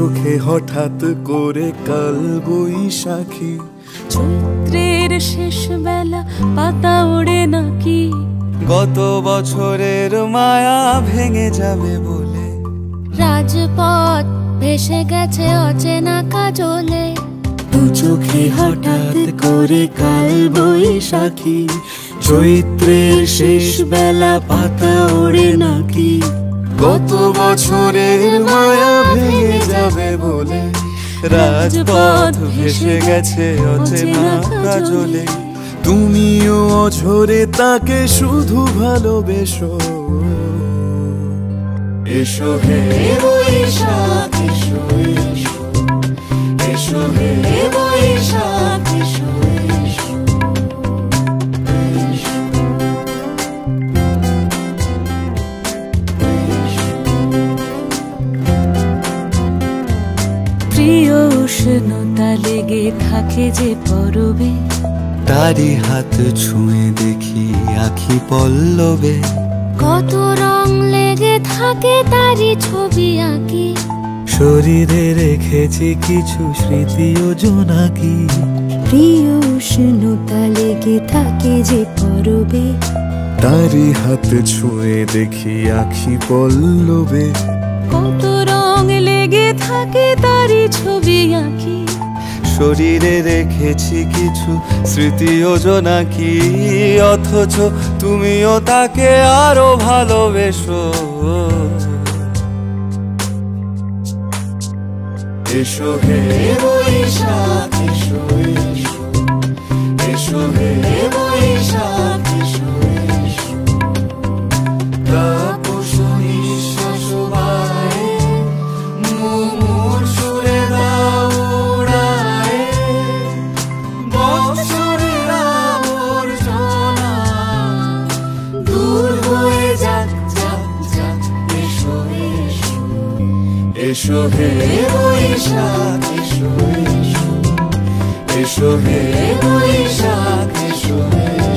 চোখে হঠাৎ করে কাল বৈশাখী, চৈত্রের শেষ বেলা পাতা ওড়ে নাকি, গত বছরের মায়া ভেঙে যাবে বলে, রাজপথ ভেসে গেছে অচেনা কাজলে, দু চোখে হঠাৎ করে কাল বৈশাখী, চৈত্রের শেষ বেলা পাতা ওড়ে নাকি, গত বছরের মায়া ভেঙে যাবে বলে, রাজপথ ভেসে গেছে অচেনা কাজলে। তুমিও অঝরে তাকে শুধু ভালোবেসো, এসো হে বৈশাখ এসো এসো, এসো হে বৈশাখ এসো এসো, প্রিয় উষ্ণতা লেগে থাকে যে পরবে, তারি হাত ছুঁয়ে দেখি আখি পল্লবে, কত রং লেগে থাকে তারই ছবি আঁকি, শরীরে রেখেছি কিছু স্মৃতি ও জোনাকি, প্রিয় উষ্ণতা লেগে থাকে যে পরবে, তারি হাত ছুঁয়ে দেখি আখি পল্লবে, কত রং লেগে থাকে তারই ছবি আঁকি, শরীরে রেখেছি কিছু স্মৃতি ও জোনাকি, অথচ তুমিও তাকে আরো ভালোবেসো, এসো হে বৈশাখ এসো এসো, এসো হে বৈশাখ এসো এসো, তাপস নিঃশ্বাস বাড়ায়, মুমুর সুরে দাও উড়ায়, বৎসরের আবর্জনা দূর হয়ে যাক যাক যাক, এসো এসো, এসো হে বৈশাখ এসো এসো, এসো হে বৈশাখ এসো এসো।